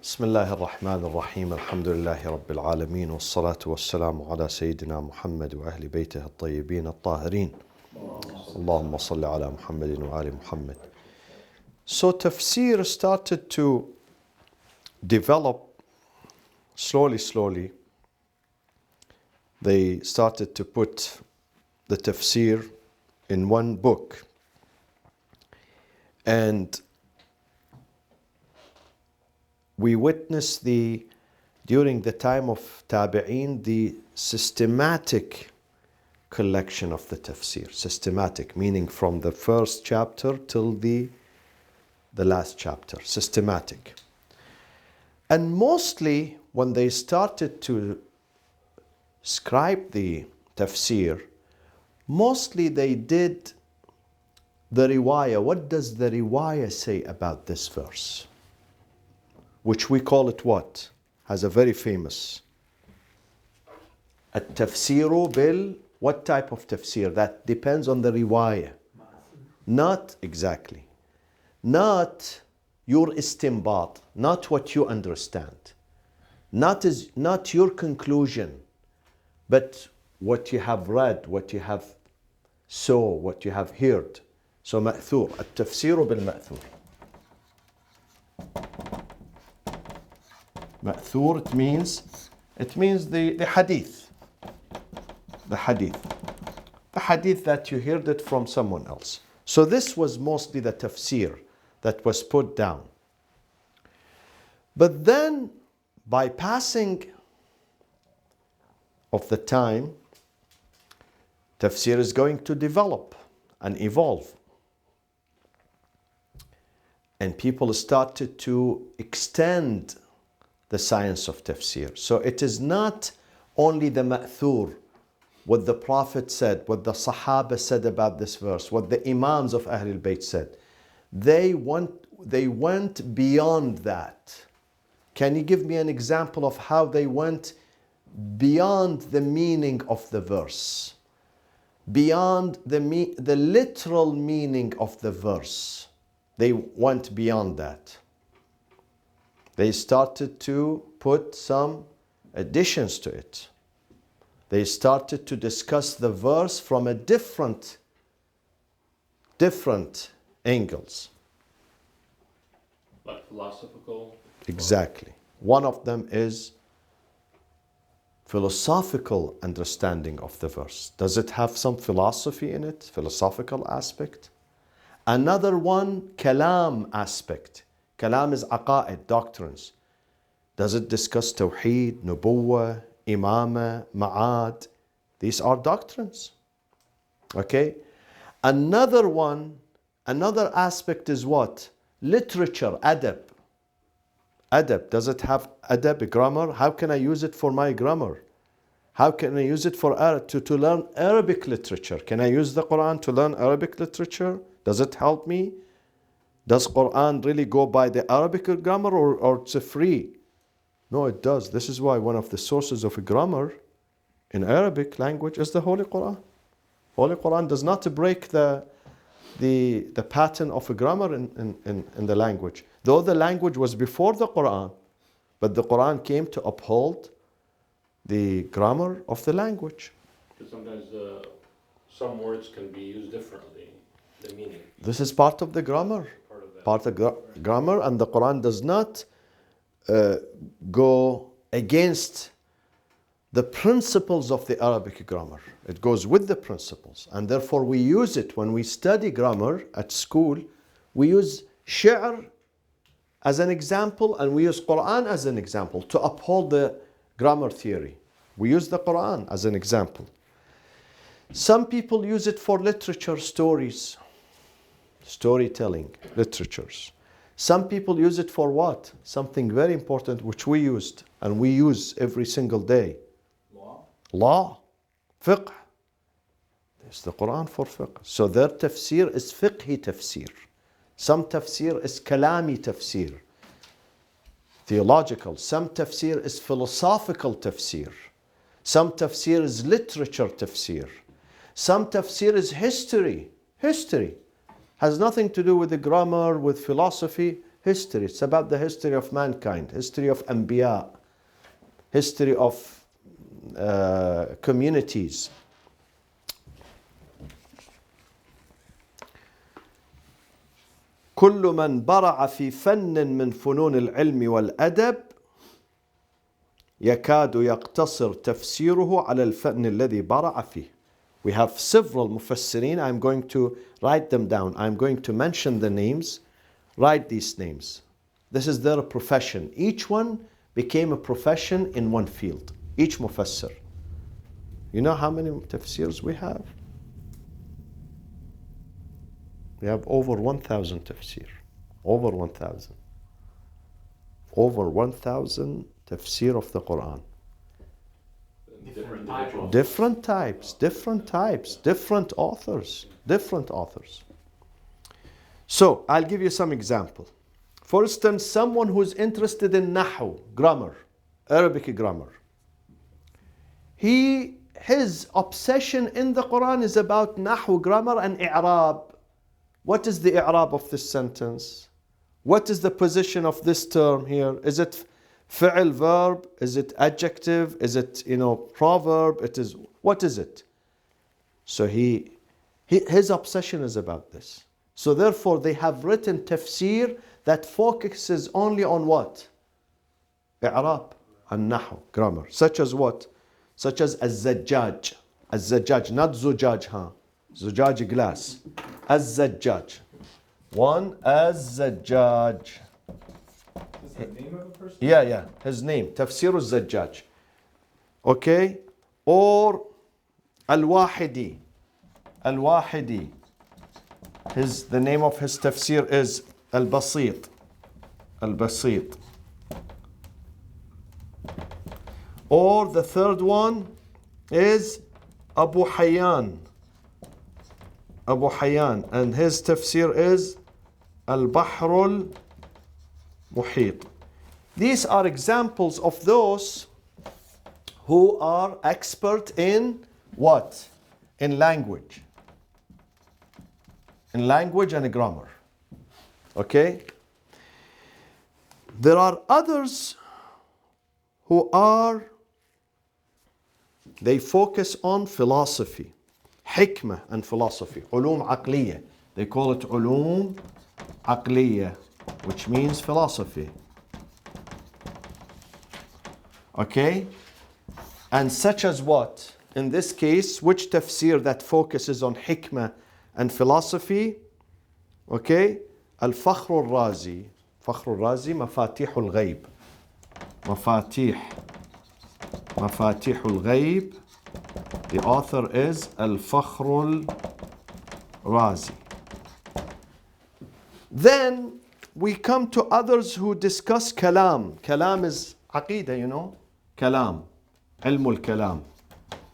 بسم الله الرحمن الرحيم الحمد لله رب العالمين والصلاة والسلام على سيدنا محمد وأهل بيته الطيبين الطاهرين اللهم صل على محمد وآل محمد. So tafsir started to develop slowly. They started to put the tafsir in one book, and we witnessed during the time of Tabi'een, the systematic collection of the tafsir. Systematic, meaning from the first chapter till the last chapter. Systematic. And mostly when they started to scribe the tafsir, mostly they did the riwayah. What does the riwayah say about this verse? Which we call it what? Has a very famous. At-tafsiru bil, what type of tafsir? That depends on the riwayah. Not exactly. Not your istinbat, not what you understand. Not your conclusion, but what you have read, what you have saw, what you have heard. So ma'thur, at-tafsiru bil ma'thur. Ma'thur, it means the hadith. The hadith that you heard it from someone else. So this was mostly the tafsir that was put down. But then, by passing of the time, tafsir is going to develop and evolve. And people started to extend the science of tafsir. So it is not only the ma'thur, what the Prophet said, what the Sahaba said about this verse, what the Imams of Ahlul Bayt said. They went beyond that. Can you give me an example of how they went beyond the meaning of the verse? Beyond the literal meaning of the verse. They went beyond that. They started to put some additions to it. They started to discuss the verse from a different angles. Like philosophical? Exactly. One of them is philosophical understanding of the verse. Does it have some philosophy in it? Philosophical aspect. Another one, kalam aspect. Kalam is aqa'id, doctrines. Does it discuss tawheed, nubuwwah, imamah, ma'ad? These are doctrines. Okay? Another aspect is what? Literature, adab. Adab, does it have adab, grammar? How can I use it for my grammar? How can I use it for to learn Arabic literature? Can I use the Quran to learn Arabic literature? Does it help me? Does Quran really go by the Arabic grammar or it's free? No, it does. This is why one of the sources of grammar in Arabic language is the Holy Quran. Holy Quran does not break the pattern of a grammar in the language. Though the language was before the Quran, but the Quran came to uphold the grammar of the language. Because sometimes some words can be used differently, the meaning. This is part of the grammar. Part of the grammar, and the Quran does not go against the principles of the Arabic grammar. It goes with the principles, and therefore we use it when we study grammar at school. We use shi'r as an example, and we use Quran as an example to uphold the grammar theory. We use the Quran as an example. Some people use it for literature, stories, storytelling, literatures. Some people use it for what? Something very important which we used and we use every single day. Law. Fiqh. There's the Quran for fiqh. So their tafsir is fiqhi tafsir. Some tafsir is kalami tafsir, theological. Some tafsir is philosophical tafsir. Some tafsir is literature tafsir. Some tafsir is history. Has nothing to do with the grammar, with philosophy. history. It's about the history of mankind, history of Anbiya, history of communities. كل من برع في فن من فنون العلم والأدب يكاد يقتصر تفسيره على الفن الذي برع فيه. We have several mufassirin. I'm going to write them down. I'm going to mention the names. Write these names. This is their profession. Each one became a profession in one field. Each mufassir. You know how many tafsirs we have? We have over 1,000 tafsir. Over 1,000. Over 1,000 tafsir of the Quran. Different types, different authors. So, I'll give you some example. For instance, someone who's interested in Nahu, grammar, Arabic grammar. His obsession in the Quran is about Nahu, grammar, and I'rab. What is the I'rab of this sentence? What is the position of this term here? Is it fi'l, verb? Is it adjective? Is it, proverb? What is it? So his obsession is about this. So therefore they have written tafsir that focuses only on what? I'rab and Nahu, grammar. Such as what? Such as Az-Zajjaj. Az-Zajjaj, not Zujaj, Zujaj, glass. Az-Zajjaj. One, Az-Zajjaj. Is that the name of a person? Yeah. His name. Tafsir al-Zajjaj. Okay? Or Al-Wahidi. Al-Wahidi. The name of his tafsir is Al-Basit. Al-Basit. Or the third one is Abu Hayyan. Abu Hayyan. And his tafsir is Al-Bahrul Muhit. These are examples of those who are expert in what? In language. In language and grammar. Okay? There are others who they focus on philosophy, hikmah and philosophy, ulum aqliya. They call it ulum aqliya, which means philosophy. Okay? And such as what? In this case, which tafsir that focuses on hikmah and philosophy? Okay? Al-Fakhr al-Razi. Fakhr al-Razi, Mafatih al-Ghayb. Mafatih al-Ghayb. The author is Al-Fakhr al-Razi. Then we come to others who discuss kalam. Kalam is aqidah, Kalam. Ilm al-Kalam.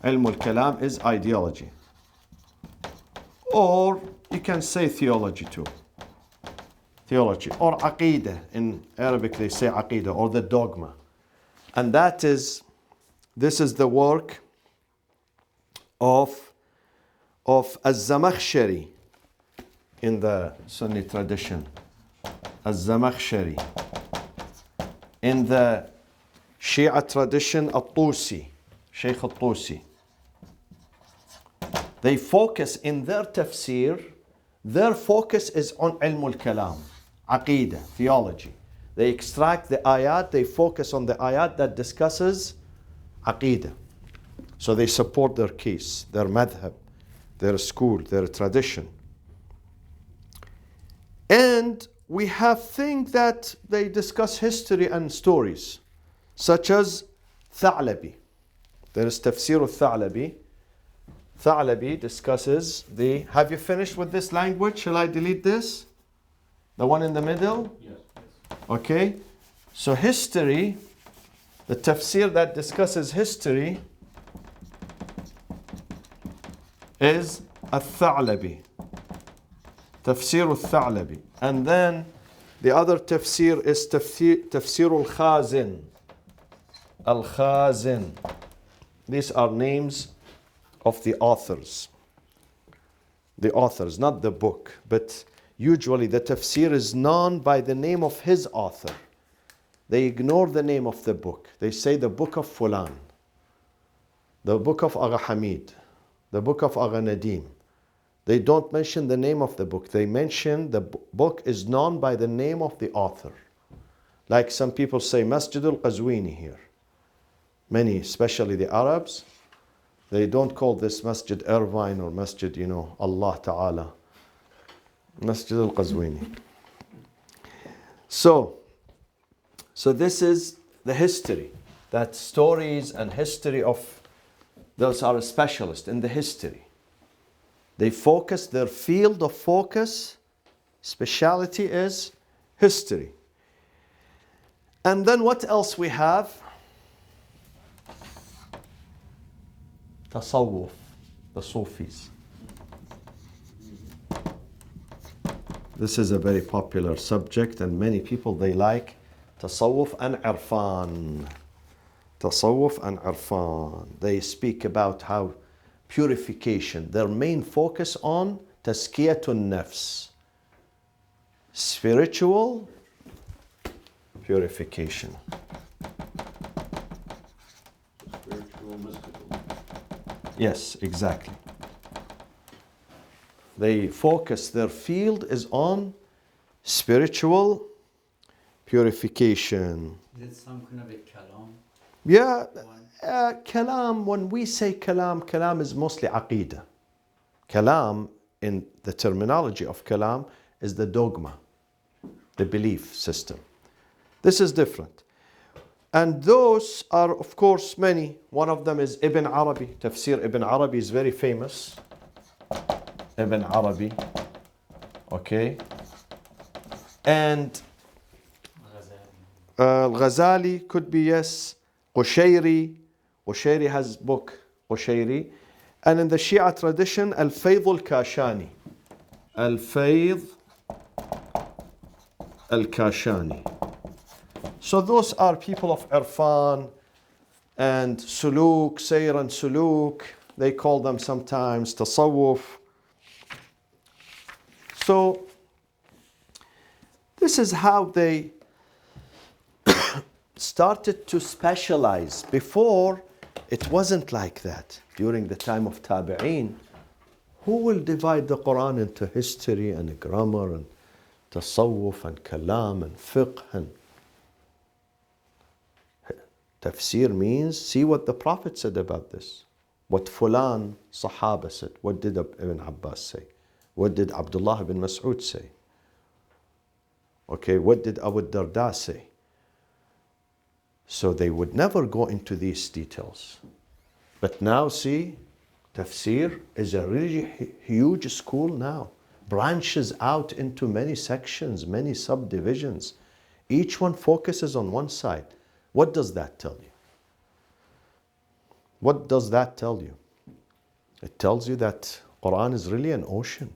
Ilm al-Kalam is ideology. Or you can say theology too. Theology. Or aqidah. In Arabic they say aqidah, or the dogma. And this is the work of Az-Zamakhshari in the Sunni tradition. Az-Zamakhshari. In the Shia tradition, Al-Tusi, Shaykh Al-Tusi. They focus in their tafsir, their focus is on ilm al-kalam, aqidah, theology. They extract the ayat, they focus on the ayat that discusses aqidah. So they support their case, their madhab, their school, their tradition. And we have things that they discuss history and stories, such as Tha'labi. There is Tafsir al-Tha'labi. Tha'labi discusses have you finished with this language? Shall I delete this? The one in the middle? Yes. Okay. So history, the tafsir that discusses history is al-Tha'labi. Tafsir al-Tha'labi. And then the other tafsir is Tafsir al-Khazin. Al-Khazin. These are names of the authors. The authors, not the book. But usually the tafsir is known by the name of his author. They ignore the name of the book. They say the book of Fulan, the book of Agha Hamid, the book of Agha Nadim. They don't mention the name of the book. They mention the book is known by the name of the author. Like some people say Masjid al-Qazwini here. Many, especially the Arabs, they don't call this Masjid Irvine or Masjid, Allah Ta'ala. Masjid al-Qazwini. So this is the history. That stories and history of those are a specialist in the history. They focus, their field of focus, speciality is history. And then what else we have? Tasawwuf, the Sufis. This is a very popular subject and many people, they like Tasawwuf and Irfan. Tasawwuf and Irfan. They speak about how purification, their main focus on Tazkiyatun Nafs. Spiritual purification. Spiritual, mystical. Yes, exactly. They focus, their field is on spiritual purification. Is it some kind of a kalam? Yeah, kalam, when we say kalam is mostly aqidah. Kalam, in the terminology of kalam, is the dogma, the belief system. This is different. And those are, of course, many. One of them is Ibn Arabi. Tafsir Ibn Arabi is very famous. Ibn Arabi. Okay. And Al-Ghazali could be, yes. Qushayri has book, Qushayri. And in the Shia tradition, Al-Fayd al-Kashani. Al-Fayd al-Kashani. So those are people of Irfan and Suluk, Sayr and Suluk. They call them sometimes Tasawwuf. So this is how they started to specialize. Before, it wasn't like that. During the time of Tabi'een, who will divide the Quran into history and grammar and tasawwuf and kalam and fiqh and tafsir means see what the Prophet said about this. What Fulan Sahaba said. What did Ibn Abbas say? What did Abdullah ibn Mas'ud say? Okay, what did Abu Darda say? So they would never go into these details. But now see, tafsir is a really huge school now. Branches out into many sections, many subdivisions. Each one focuses on one side. What does that tell you? What does that tell you? It tells you that Quran is really an ocean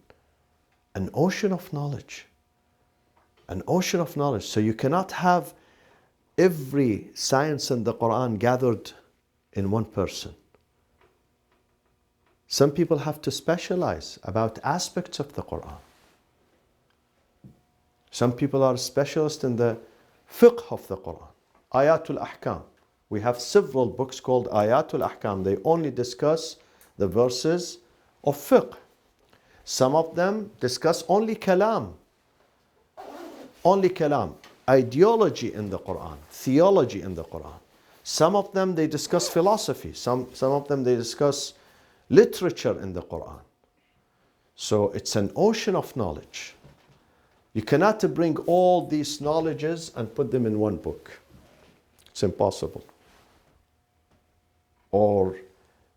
of knowledge. An ocean of knowledge. So you cannot have every science in the Quran gathered in one person. Some people have to specialize about aspects of the Quran. Some people are specialists in the fiqh of the Quran. Ayatul Ahkam. We have several books called Ayatul Ahkam. They only discuss the verses of fiqh. Some of them discuss only kalam. Only kalam. Ideology in the Quran. Theology in the Quran. Some of them they discuss philosophy. Some of them they discuss literature in the Quran. So it's an ocean of knowledge. You cannot bring all these knowledges and put them in one book. It's impossible. Or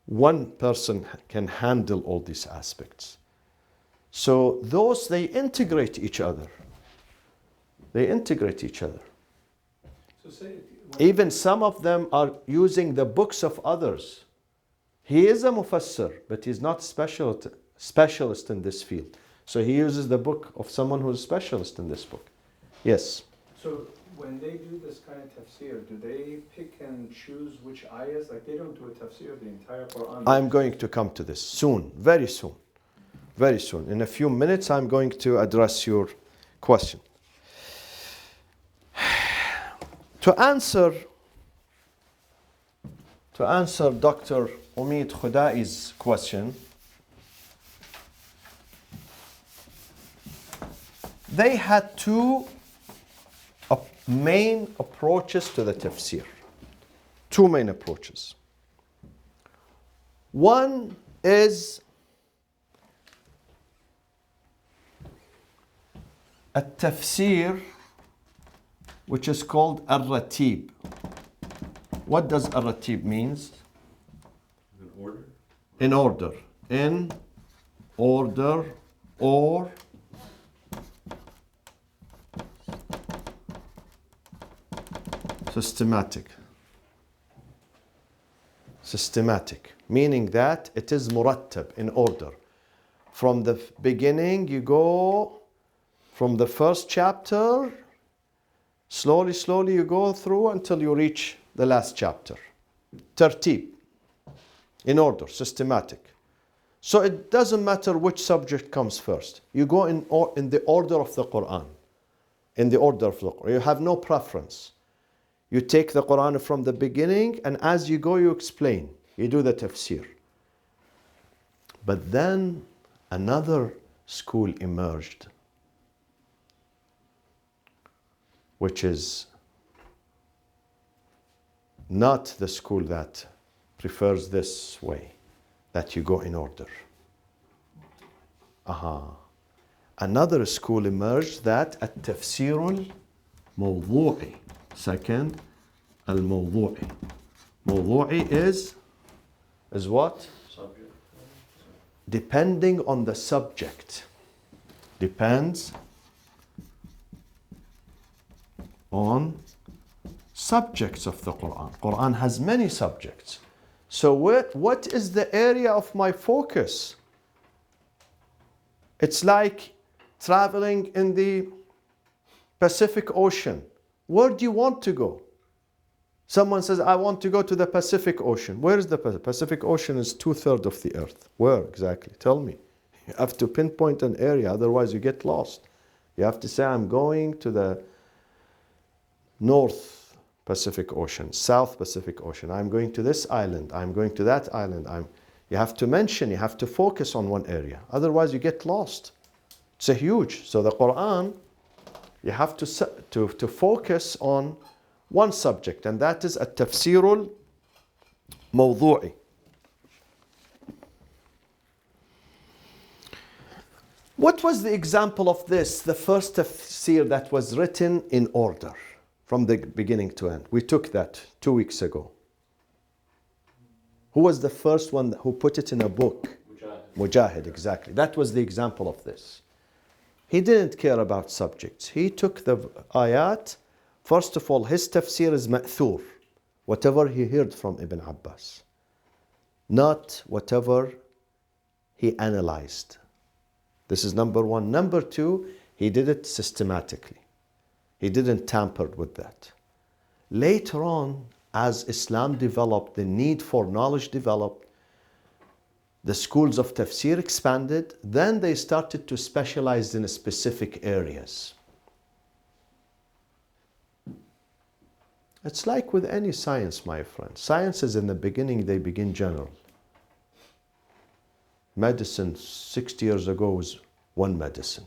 one person can handle all these aspects. So those, they integrate each other. They integrate each other. So say, Even some of them are using the books of others. He is a mufassir, but he's not specialist in this field. So he uses the book of someone who's a specialist in this book. Yes. so when they do this kind of tafsir, do they pick and choose which ayahs? Like they don't do a tafsir of the entire Quran. I'm going to come to this soon, very soon. Very soon. In a few minutes, I'm going to address your question. To answer Dr. Umid Khudai's question, they had two main approaches to the tafsir. Two main approaches. One is a tafsir which is called al-ratib. What does al-ratib means? In order? In order. In order or systematic. Systematic, meaning that it is murattab, in order. From the beginning, you go from the first chapter, slowly you go through until you reach the last chapter. Tartib, in order, systematic. So it doesn't matter which subject comes first. You go in the order of the Quran. In the order of the Quran. You have no preference. You take the Quran from the beginning, and as you go, you explain. You do the tafsir. But then another school emerged, which is not the school that prefers this way, that you go in order. Another school emerged that at-tafsir al-mawdu'i. Second, al-mawdu'i. Mawdu'i is what? Subject. Depending on the subject. Depends on subjects of the Quran. Quran has many subjects. So what is the area of my focus? It's like traveling in the Pacific Ocean. Where do you want to go? Someone says, I want to go to the Pacific Ocean. Where is the Pacific Ocean? Is 2/3 of the earth. Where exactly? Tell me. You have to pinpoint an area, otherwise you get lost. You have to say, I'm going to the North Pacific Ocean, South Pacific Ocean. I'm going to this island. I'm going to that island. You have to mention, you have to focus on one area. Otherwise you get lost. It's a huge. So the Quran, you have to focus on one subject, and that is at-tafsir al-mawdu'i. What was the example of this? The first tafsir that was written in order from the beginning to end. We took that 2 weeks ago. Who was the first one who put it in a book? Mujahid, exactly. That was the example of this. He didn't care about subjects. He took the ayat. First of all, his tafsir is ma'thur, whatever he heard from Ibn Abbas, not whatever he analyzed. This is number one. Number two, he did it systematically. He didn't tamper with that. Later on, as Islam developed, the need for knowledge developed, the schools of tafsir expanded, then they started to specialize in specific areas. It's like with any science, my friend. Sciences in the beginning, they begin general. Medicine 60 years ago was one medicine.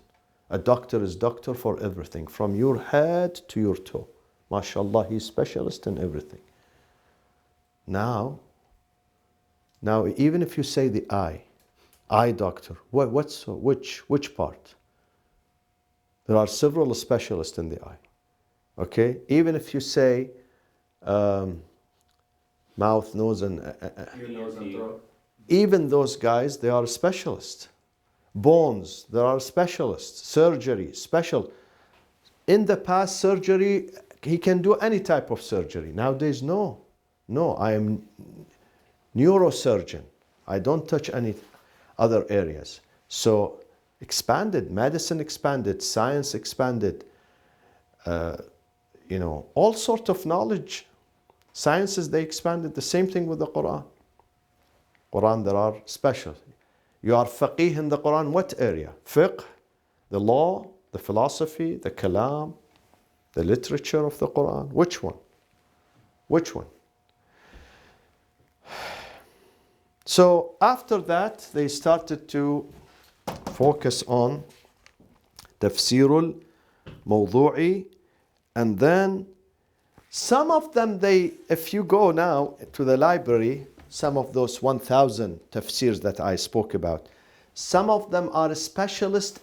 A doctor is doctor for everything, from your head to your toe. MashaAllah, he's specialist in everything. Now, even if you say the eye doctor, which part? There are several specialists in the eye. Okay? Even if you say mouth, nose, and Ear, nose, and throat. even those guys, they are specialists. Bones, there are specialists. Surgery, special. In the past, surgery, he can do any type of surgery. Nowadays, no. No, I am neurosurgeon. I don't touch any other areas. So expanded, medicine expanded, science expanded, all sorts of knowledge. Sciences, they expanded. The same thing with the Quran. Quran, there are special. You are faqih in the Quran, what area? Fiqh, the law, the philosophy, the kalam, the literature of the Quran. Which one? Which one? So after that, they started to focus on tafsirul mawdu'i, and then some of them, if you go now to the library, some of those 1,000 tafsirs that I spoke about, some of them are specialists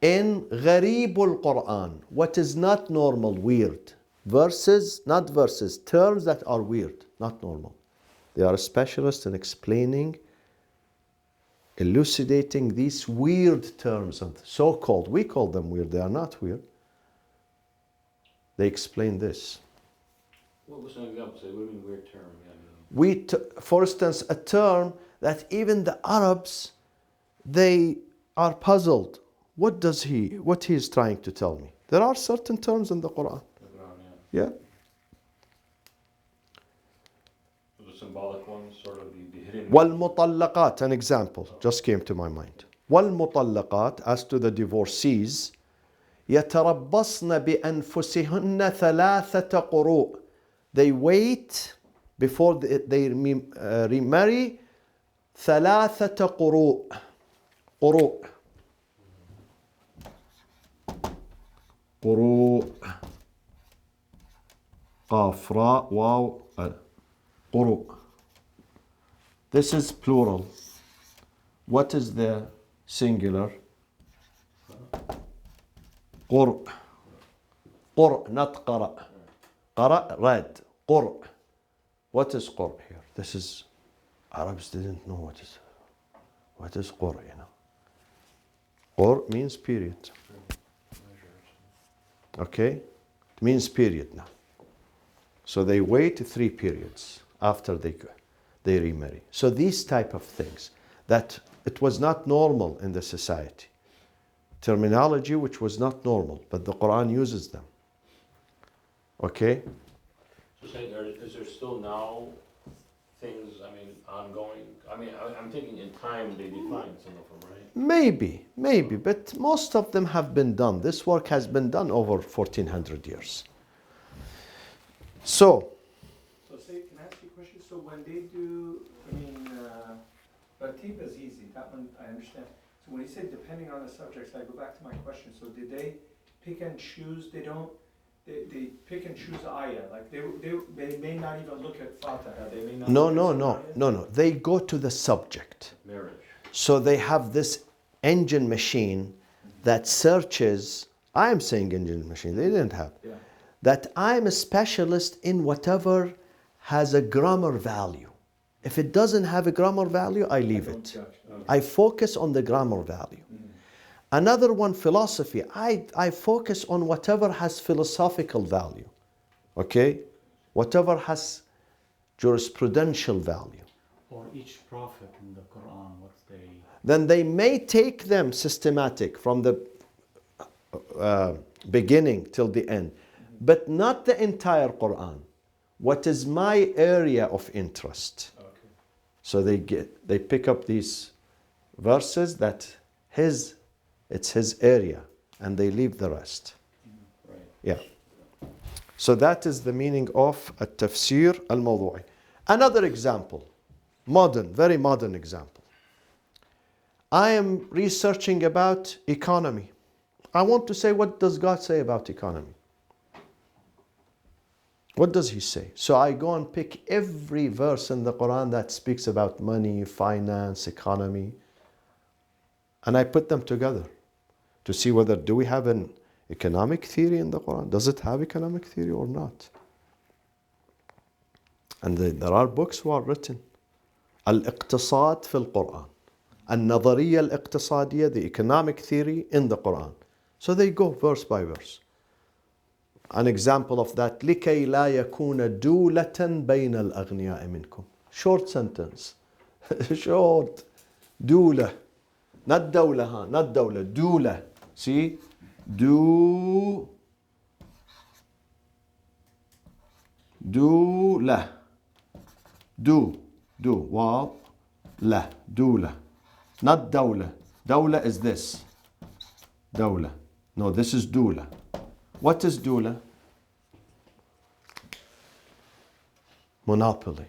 in ghareebul Quran, what is not normal, weird. Verses, not verses, terms that are weird, not normal. They are specialists in explaining, elucidating these weird terms, and so-called, we call them weird, they are not weird. They explain this. What was an example? Say, what do you mean weird term? Yeah, For instance, a term that even the Arabs, they are puzzled. What he is trying to tell me? There are certain terms in the Quran. Yeah. The symbolic ones, sort of the hidden. وَالْمُطَلَّقَاتِ, an example just came to my mind. وَالْمُطَلَّقَاتِ, as to the divorcees, يَتَرَبَّصْنَ بِأَنفُسِهُنَّ ثَلَاثَةَ قُرُوء. They wait before they remarry. ثَلَاثَةَ قُرُوء. قُرُوء. قُرُوء. قاف راء واو قُرُوء. This is plural. What is the singular? قُرْء. قُرْء, not قَرَأ. قَرَأ, read. قُرْء. What is قُرْء here? This is, Arabs didn't know what is قُرْء, you know. قُرْء means period. Okay? It means period now. So they wait 3 periods after they remarry. So these type of things, that it was not normal in the society. Terminology which was not normal, but the Quran uses them. Okay? So saying, is there still now things, ongoing? I'm thinking in time they define some of them, right? Maybe, but most of them have been done. This work has been done over 1400 years. So say, can I ask you a question? So when they do, Ratib is easy, that one I understand. So when you say depending on the subjects, I go back to my question. So did they pick and choose? They pick and choose ayah. Like they may not even look at Fatiha. They may not. No. They go to the subject. Marriage. So they have this engine machine that searches. I am saying engine machine. They didn't have. Yeah. That I'm a specialist in whatever has a grammar value. If it doesn't have a grammar value, I leave it. I focus on the grammar value. Another one, philosophy. I focus on whatever has philosophical value. Okay? Whatever has jurisprudential value. Or each prophet in the Quran, what they... Then they may take them systematic from the beginning till the end. But not the entire Quran. What is my area of interest? Okay. So they pick up these verses that it's his area, and they leave the rest. Right. Yeah. So that is the meaning of at-tafsir al-mawdu'i. Another example, very modern example. I am researching about economy. I want to say, what does God say about economy? What does he say? So I go and pick every verse in the Quran that speaks about money, finance, economy, and I put them together to see whether do we have an economic theory in the Quran? Does it have economic theory or not? And there are books who are written. Al-Iqtisad fil Quran. Al-Nadariya al-Iqtisadiyya, the economic theory in the Quran. So they go verse by verse. An example of that, لِكَيْ لَا يَكُونَ دُولَةً بَيْنَ الْأَغْنِيَاءِ مِنْكُمْ. Short sentence. Short. Dula. Not dawla, not dawla. Dula. See? Dula. Do. Wow. La. Dula. Not dawla. Dawla is this. Dawla. No, this is dula. What is dula? Monopoly.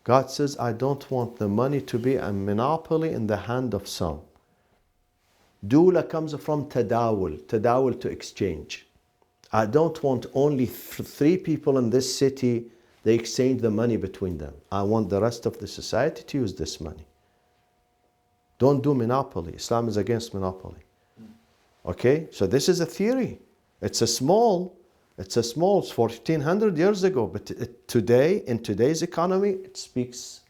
God says, I don't want the money to be a monopoly in the hand of some. Dula comes from tadawul, tadawul to exchange. I don't want only three people in this city, they exchange the money between them. I want the rest of the society to use this money. Don't do monopoly. Islam is against monopoly. Okay, so this is a theory. It's small, it's 1400 years ago, but today, in today's economy, it speaks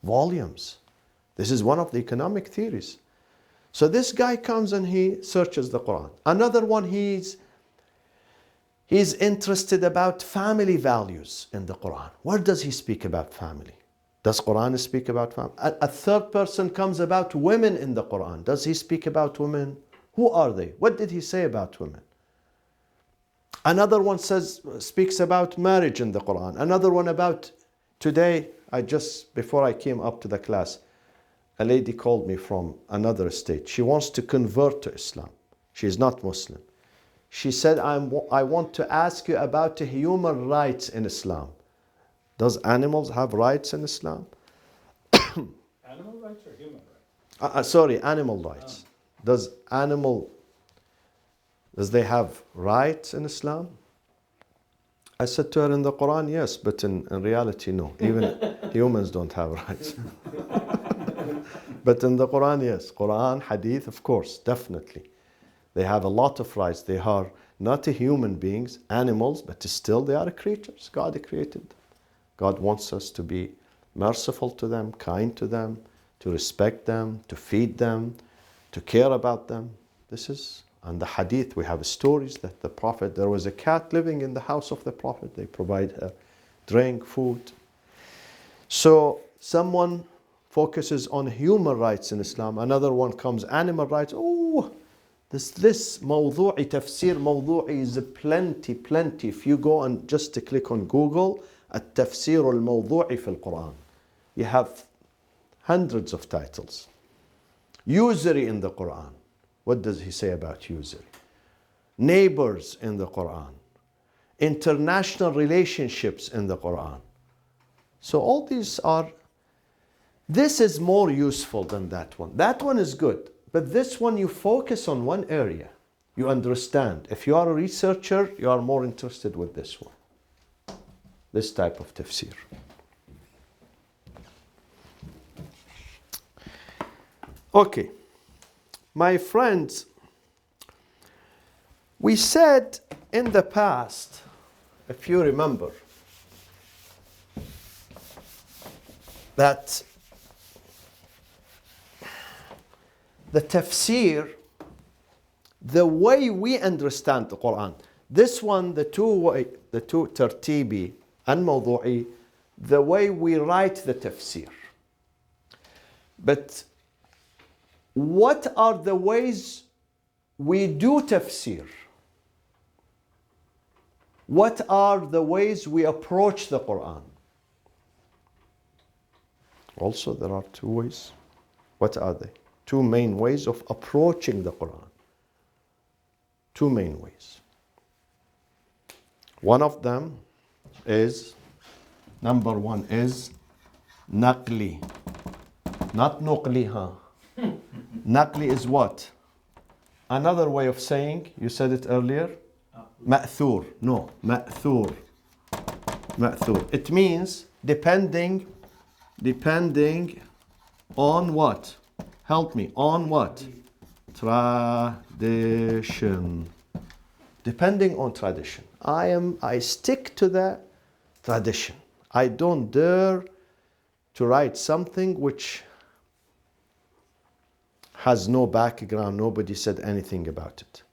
volumes. This is one of the economic theories. So this guy comes and he searches the Quran. Another one, he's interested about family values in the Quran. Where does he speak about family? Does Quran speak about family? A third person comes about women in the Quran. Does he speak about women? Who are they? What did he say about women? Another one speaks about marriage in the Quran. Another one about today, before I came up to the class, a lady called me from another state. She wants to convert to Islam. She is not Muslim. She said, I want to ask you about human rights in Islam. Does animals have rights in Islam? Animal rights or human rights? Sorry, animal rights. Does they have rights in Islam? I said to her, in the Quran, yes, but in reality, no. Even humans don't have rights. But in the Quran, yes. Quran, Hadith, of course, definitely. They have a lot of rights. They are not human beings, animals, but still they are creatures. God created them. God wants us to be merciful to them, kind to them, to respect them, to feed them, to care about them. This is, and the Hadith, we have stories that the Prophet, there was a cat living in the house of the Prophet. They provide her drink, food. So someone focuses on human rights in Islam. Another one comes animal rights. Oh, this mawdu'i, tafsir mawdu'i is plenty. If you go and just click on Google, التفسير الموضوعي في القرآن, you have hundreds of titles. Usury in the Quran. What does he say about usury? Neighbors in the Quran. International relationships in the Quran. So all these this is more useful than that one. That one is good. But this one, you focus on one area. You understand. If you are a researcher, you are more interested with this one. This type of tafsir. Okay. My friends, we said in the past, if you remember, that the tafsir, the way we understand the Quran, this one, the two tartibi and mawdu'i, the way we write the tafsir. But what are the ways we do tafsir? What are the ways we approach the Quran? Also, there are two ways. What are they? Two main ways of approaching the Quran. Two main ways. One of them is, number one is naqli. Not nuqli, huh? Naqli is what? Another way of saying, you said it earlier, ma'thur. No, ma'thur. Ma'thur. It means depending on what? Help me, on what? Tradition. Depending on tradition. I stick to the tradition. I don't dare to write something which has no background, nobody said anything about it.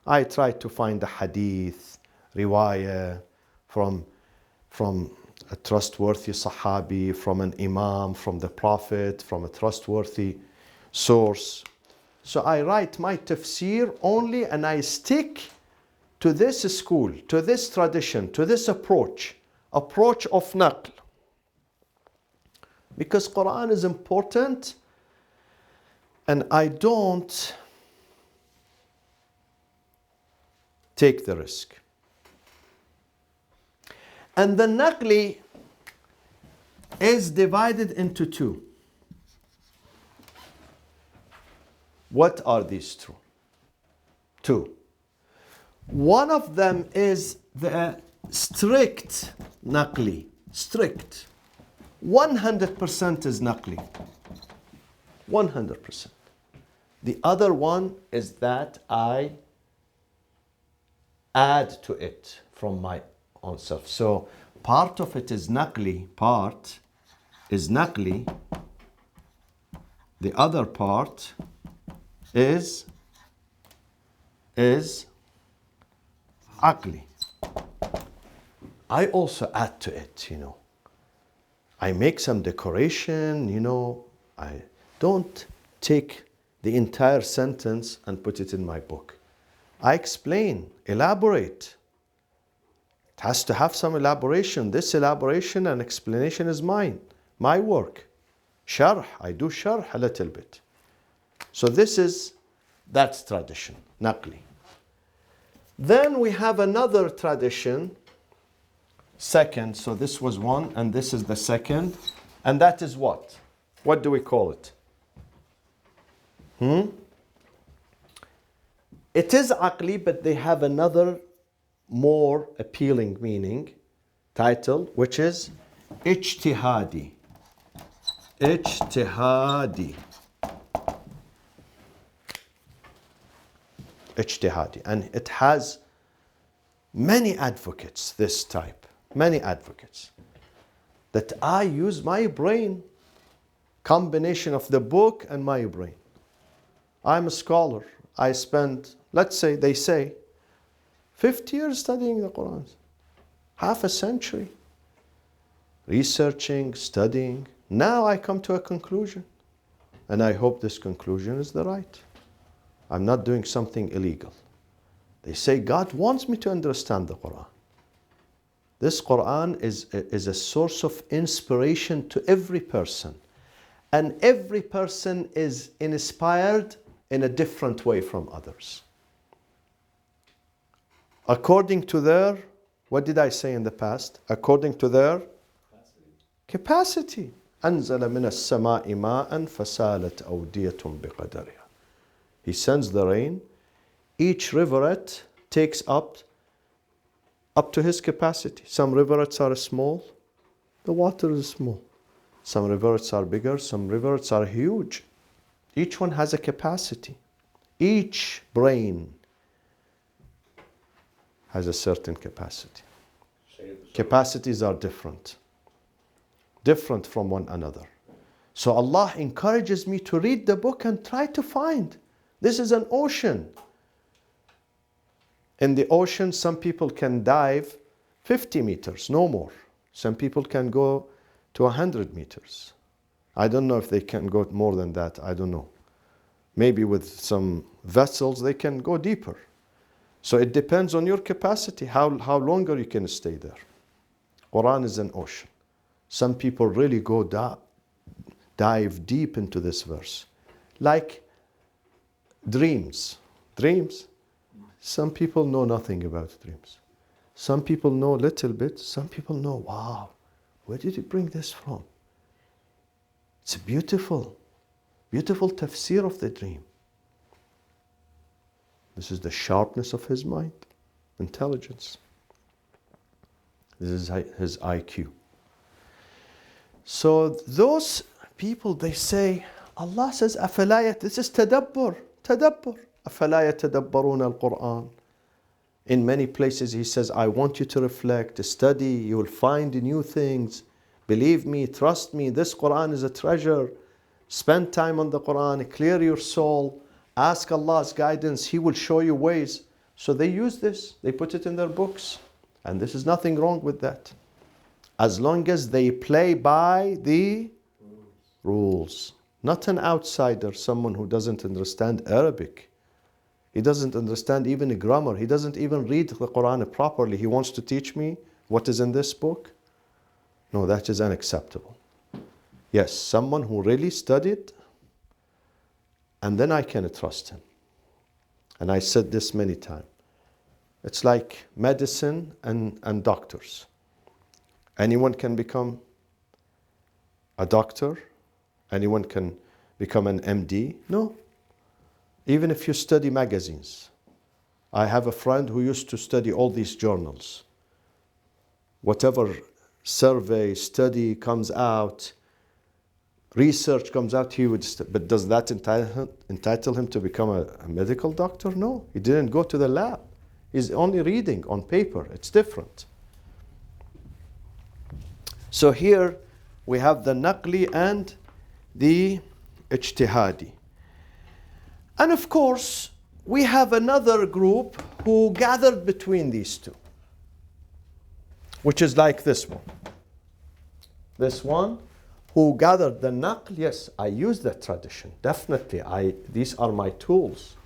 I try to find a hadith, riwayah, from a trustworthy sahabi, from an imam, from the prophet, from a trustworthy source. So I write my tafsir only, and I stick to this school, to this tradition, to this approach of naql. Because Quran is important, and I don't take the risk. And the naqli is divided into two. What are these two? Two. One of them is the strict naqli. Strict. 100% is naqli. 100%. The other one is that I add to it from my own self. So part of it is naqli, part is naqli. The other part is aqli. I also add to it, I make some decoration, I don't take the entire sentence and put it in my book. I explain, elaborate. It has to have some elaboration. This elaboration and explanation is mine, my work. Sharh, I do sharh a little bit. So that's tradition, naqli. Then we have another tradition, second, so this was one and this is the second, and that is what? What do we call it? It is aqli, but they have another more appealing meaning, title, which is ijtihadi. Ijtihadi. Ijtihadi. And it has many advocates, this type. Many advocates. That I use my brain, combination of the book and my brain. I'm a scholar. I spent, let's say, they say, 50 years studying the Quran. Half a century. Researching, studying. Now I come to a conclusion. And I hope this conclusion is the right. I'm not doing something illegal. They say, God wants me to understand the Quran. This Quran is a source of inspiration to every person. And every person is inspired in a different way from others. According to their, what did I say in the past? According to their capacity. أنزل من السماء ماء فسالت أودية بقدرها. He sends the rain. Each rivulet takes up to his capacity. Some rivulets are small. The water is small. Some rivulets are bigger. Some rivulets are huge. Each one has a capacity. Each brain has a certain capacity. Capacities are different. Different from one another. So Allah encourages me to read the book and try to find. This is an ocean. In the ocean, some people can dive 50 meters, no more. Some people can go to 100 meters. I don't know if they can go more than that. I don't know. Maybe with some vessels, they can go deeper. So it depends on your capacity, how longer you can stay there. Quran is an ocean. Some people really go dive deep into this verse. Like dreams. Dreams. Some people know nothing about dreams. Some people know a little bit. Some people know, wow, where did you bring this from? It's a beautiful tafsir of the dream. This is the sharpness of his mind, intelligence. This is his IQ. So those people, they say, Allah says, this is tadabbur. أفلا يتدبرون القرآن. In many places he says, I want you to reflect, study, you will find new things. Believe me, trust me, this Quran is a treasure. Spend time on the Quran, clear your soul, ask Allah's guidance, He will show you ways. So they use this, they put it in their books. And this is nothing wrong with that. As long as they play by the rules. Not an outsider, someone who doesn't understand Arabic. He doesn't understand even grammar. He doesn't even read the Quran properly. He wants to teach me what is in this book. No, that is unacceptable. Yes, someone who really studied and then I can trust him. And I said this many times. It's like medicine and doctors. Anyone can become a doctor? Anyone can become an MD? No. Even if you study magazines. I have a friend who used to study all these journals. Whatever survey, study comes out, research comes out, he would but does that entitle him to become a medical doctor? No, he didn't go to the lab. He's only reading on paper. It's different. So here we have the naqli and the ijtihadi. And of course, we have another group who gathered between these two, which is like this one. This one who gathered the naql, yes, I use that tradition. Definitely, these are my tools.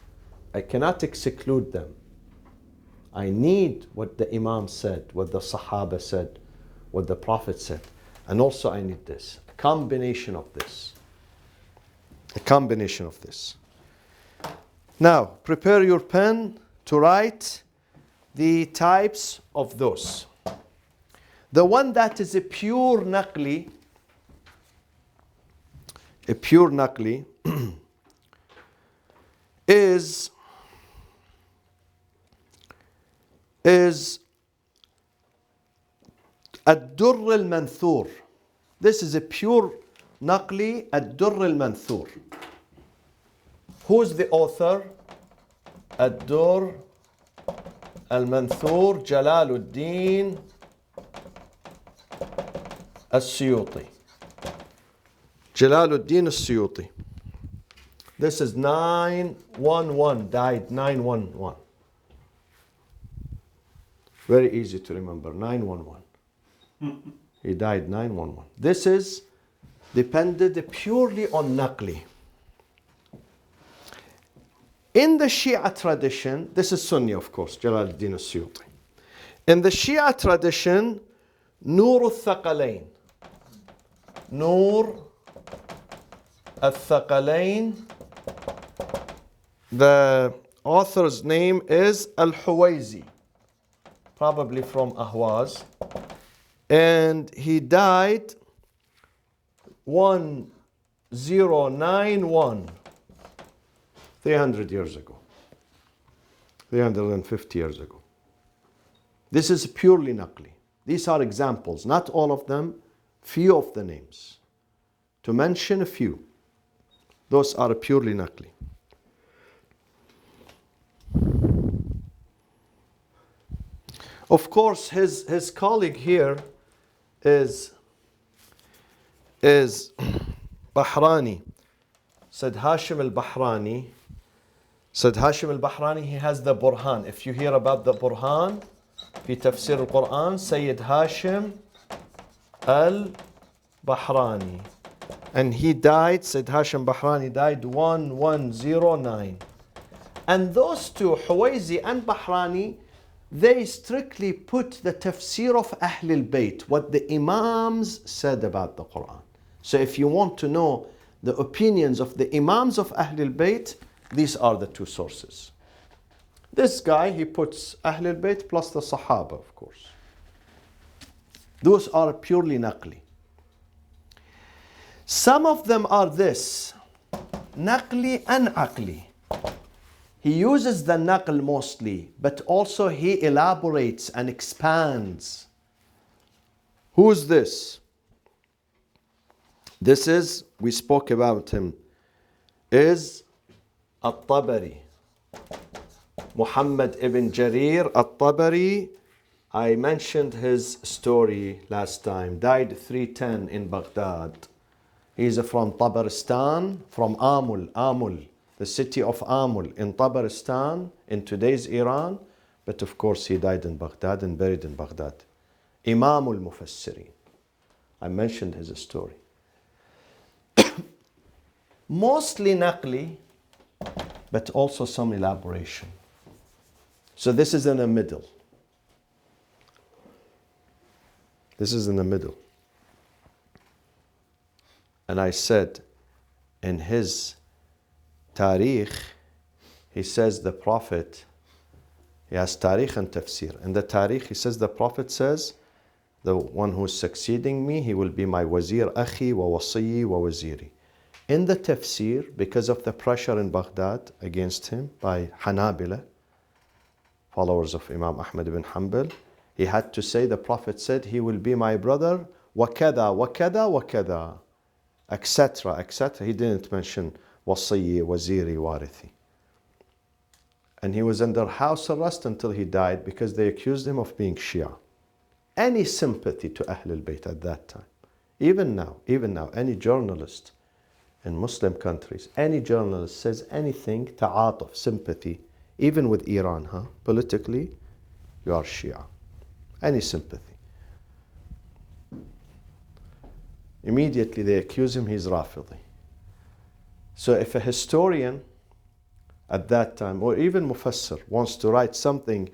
I cannot exclude them. I need what the Imam said, what the Sahaba said, what the Prophet said. And also I need this. A combination of this. A combination of this. Now, prepare your pen to write the types of those. The one that is a pure naqli, is الدر المنثور. This is a pure naqli, الدر المنثور. Who's the author? الدر المنثور جلال الدين السيوطي. جلال الدين السيوطي. This is 911, died 911. Very easy to remember, 911. He died 911. This is depended purely on naqli. In the Shia tradition, this is Sunni of course, Jalal al-Din al-Suyuti. In the Shia tradition, Nur al-Thaqalain. Nur al-Thaqalain. The author's name is Al-Huwayzi, probably from Ahwaz. And he died 1091, 300 years ago, 350 years ago. This is purely naqli. These are examples, not all of them, few of the names. To mention a few, those are purely naqli. Of course, his colleague here is Bahrani. Said Hashim al-Bahrani. Said Hashim al-Bahrani, he has the Burhan. If you hear about the Burhan, في تفسير القرآن, Sayyid Hashim al-Bahrani. And he died, Said Hashim Bahrani died 1109. And those two, Huwayzi and Bahrani, they strictly put the tafsir of Ahlul Bayt, what the Imams said about the Quran. So if you want to know the opinions of the Imams of Ahlul Bayt, these are the two sources. This guy, he puts Ahlul Bayt plus the Sahaba, of course. Those are purely naqli. Some of them are this, naqli and aqli. He uses the naql mostly, but also he elaborates and expands. Who's this? This is, we spoke about him, is At-Tabari. Muhammad ibn Jarir At-Tabari. I mentioned his story last time. Died 310 in Baghdad. He's from Tabaristan, from Amul, the city of Amul in Tabaristan, in today's Iran. But of course he died in Baghdad and buried in Baghdad. Imam al-Mufassirin. I mentioned his story. Mostly naqli, but also some elaboration. So this is in the middle. This is in the middle. And I said, in his Tariq, he says the Prophet, he has Tariq and Tafsir. In the Tariq, he says the Prophet says, the one who is succeeding me, he will be my Wazir Akhi wa Wasiyi wa Waziri. In the Tafsir, because of the pressure in Baghdad against him by Hanabila, followers of Imam Ahmad ibn Hanbal, he had to say, the Prophet said, he will be my brother, wakada, wakada, wakada, etc., etc. He didn't mention Wasiyi, Waziri, Warithi. And he was under house arrest until he died because they accused him of being Shia. Any sympathy to Ahlul Bayt at that time. Even now, any journalist in Muslim countries, any journalist says anything, ta'atuf, sympathy, even with Iran, politically, you are Shia. Any sympathy. Immediately they accuse him he's Rafidi. So if a historian at that time, or even Mufassir, wants to write something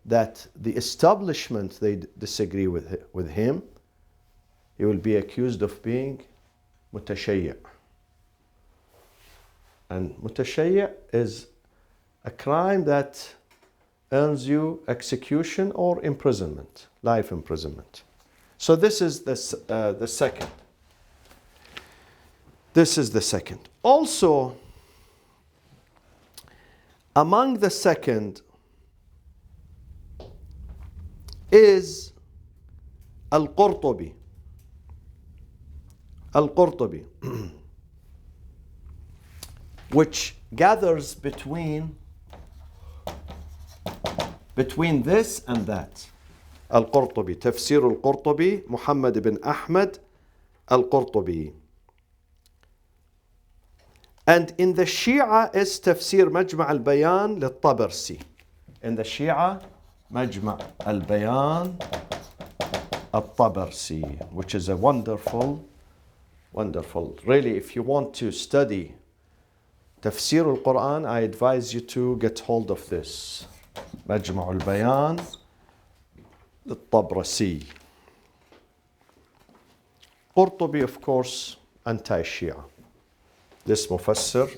that the establishment they disagree with him, he will be accused of being mutashayya'. And mutashayya' is a crime that earns you execution or imprisonment, life imprisonment. So this is the second. This is the second. Also, among the second is Al-Qurtubi. Al-Qurtubi, which gathers between this and that. Al-Qurtubi, Tafsir Al-Qurtubi, Muhammad ibn Ahmad Al-Qurtubi. And in the Shia is Tafsir Majma' al-Bayan lil-Tabarsi. In the Shia, Majma' al-Bayan al-Tabarsi, which is a wonderful, really, if you want to study Tafsir al-Quran, I advise you to get hold of this. Majma' al-Bayan lil-Tabarsi. Qurtubi, of course, anti-Shia. This Mufassir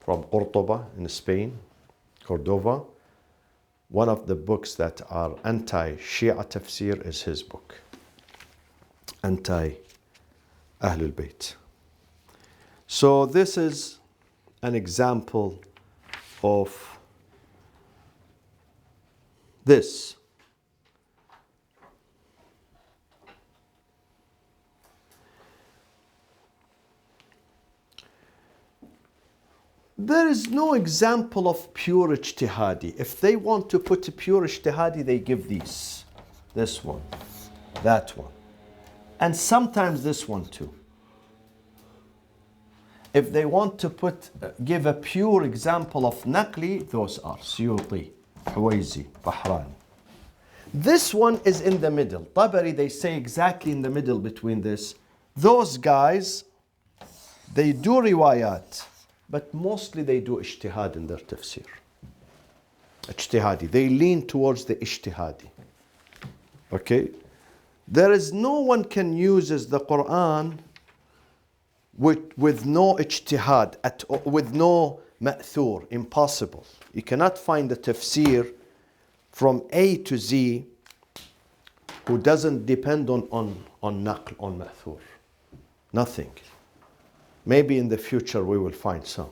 from Cordoba in Spain, Cordova, one of the books that are anti-Shia tafsir is his book, anti-Ahlul Bayt. So this is an example of this. There is no example of pure ijtihadi. If they want to put a pure ijtihadi, they give these. This one, that one. And sometimes this one too. If they want to give a pure example of naqli, those are Suyuti, Huwayzi, Bahrani. This one is in the middle. Tabari, they say exactly in the middle between this. Those guys, they do riwayat, but mostly they do ijtihad in their tafsir. Ijtihadi. They lean towards the ijtihadi. Okay? There is no one can uses the Quran with no ijtihad, with no ma'thur. Impossible. You cannot find a tafsir from A to Z who doesn't depend on naql, on ma'thur. Nothing. Maybe in the future we will find some.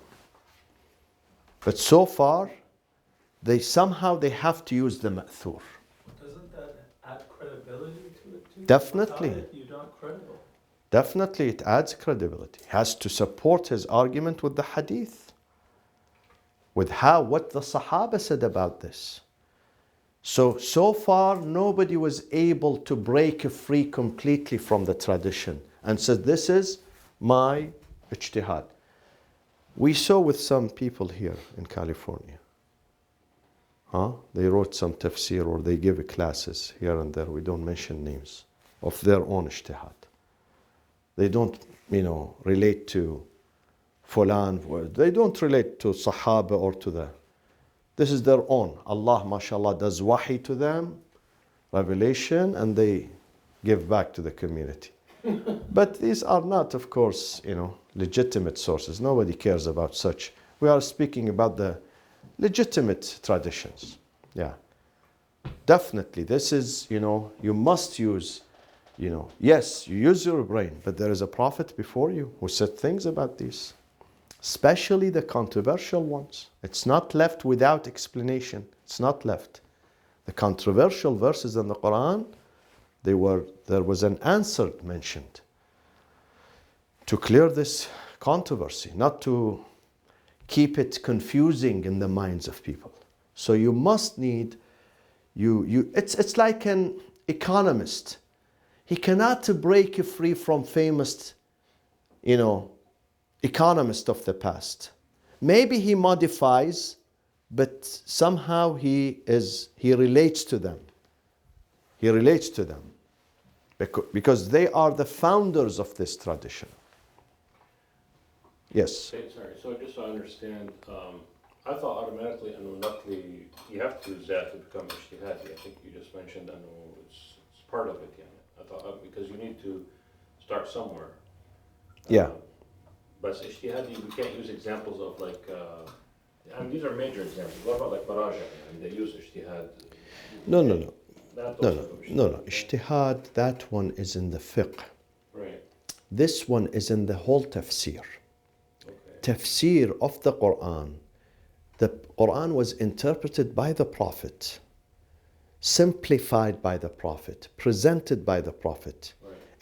But so far, they have to use the ma'thur. Doesn't that add credibility to it too? Definitely. Without it, you're not credible. Definitely it adds credibility. He has to support his argument with the hadith. With what the Sahaba said about this. So far, nobody was able to break free completely from the tradition and said, this is my ijtihad. We saw with some people here in California. They wrote some tafsir or they give classes here and there, we don't mention names, of their own ijtihad. They don't, relate to fulan, they don't relate to Sahaba or to the... This is their own. Allah, mashallah, does wahi to them, revelation, and they give back to the community. But these are not, of course, legitimate sources. Nobody cares about such. We are speaking about the legitimate traditions. Yeah. Definitely, this is, you must use, yes, you use your brain, but there is a prophet before you who said things about these, especially the controversial ones. It's not left without explanation. It's not left. The controversial verses in the Quran, there was an answer mentioned to clear this controversy, not to keep it confusing in the minds of people. So you must need, it's like an economist. He cannot break free from famous, economists of the past. Maybe he modifies, but somehow he relates to them. He relates to them because they are the founders of this tradition. Yes. Okay, sorry, so just so I understand, I thought automatically, and luckily, you have to use that to become ijtihadi. I think you just mentioned, I know it's part of it, yeah. I thought, because you need to start somewhere. Yeah. But ijtihadi, we can't use examples of like, these are major examples. What about like Baraja? They use ijtihad. No. That No. also ijtihad. Ijtihad, that one is in the fiqh. Right, This one is in the whole tafsir. okay. Tafsir of the Quran. The Quran was interpreted by the Prophet, simplified by the Prophet, presented by the Prophet.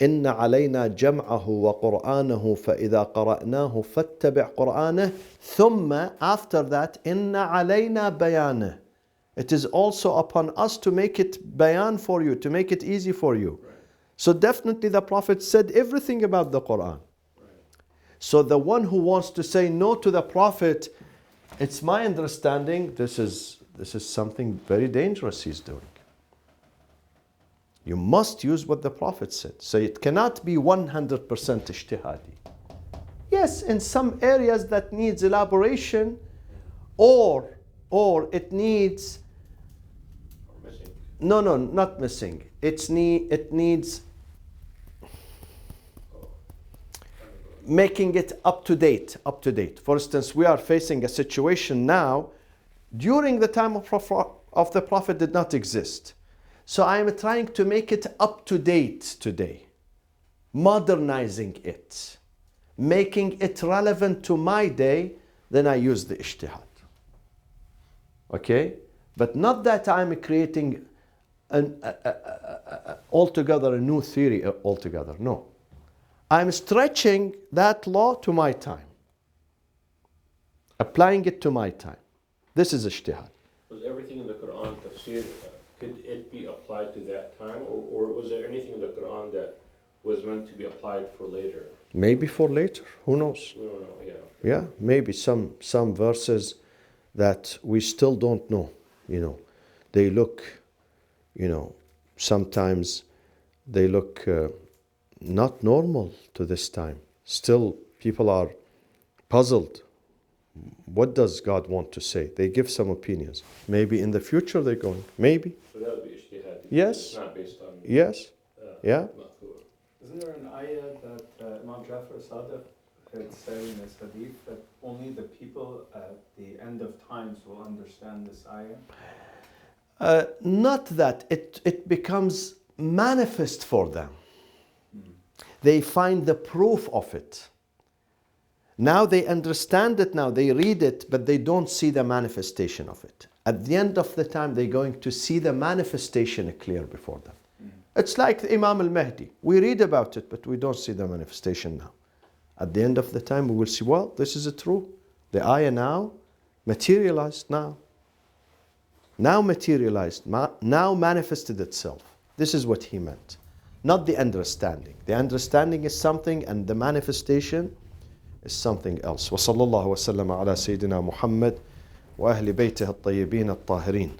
إن علينا جمعه وقرآنه فإذا قرأناه فاتبع قرآنه ثم after that إن علينا بيانه. It is also upon us to make it bayan for you, to make it easy for you. Right. So definitely the Prophet said everything about the Quran. Right. So the one who wants to say no to the Prophet, it's my understanding this is something very dangerous he's doing. You must use what the Prophet said. So it cannot be 100% ijtihadi. Yes, in some areas that needs elaboration, or it needs, Missing. no, not missing. It needs making it up to date. For instance, we are facing a situation now, during the time of the Prophet did not exist. So I am trying to make it up to date today, modernizing it, making it relevant to my day, then I use the ijtihad. Okay? But not that I'm creating altogether a new theory altogether. No. I'm stretching that law to my time, applying it to my time. This is ijtihad. Was everything in the Quran tafsir, could it be applied to that time, or was there anything in the Quran that was meant to be applied for later? Maybe for later. Who knows? We don't know, yeah. Yeah, maybe some verses that we still don't know. They look, sometimes they look not normal to this time. Still, people are puzzled. What does God want to say? They give some opinions. Maybe in the future they're going. Maybe. So that would be ijtihad. Yes. It's not based on. Yes. Yeah. ma'thur. Isn't there an ayah that Imam Jafar Sadiq had said in his hadith that only the people at the end of times will understand this ayah? Not that. It becomes manifest for them. They find the proof of it. Now they understand it now, they read it, but they don't see the manifestation of it. At the end of the time, they're going to see the manifestation clear before them. It's like Imam al-Mahdi. We read about it, but we don't see the manifestation now. At the end of the time, we will see, well, this is true. The ayah now materialized now. Now materialized, now manifested itself. This is what he meant. Not the understanding. The understanding is something and the manifestation is something else. وصلى الله وسلم على سيدنا محمد وأهل بيته الطيبين الطاهرين.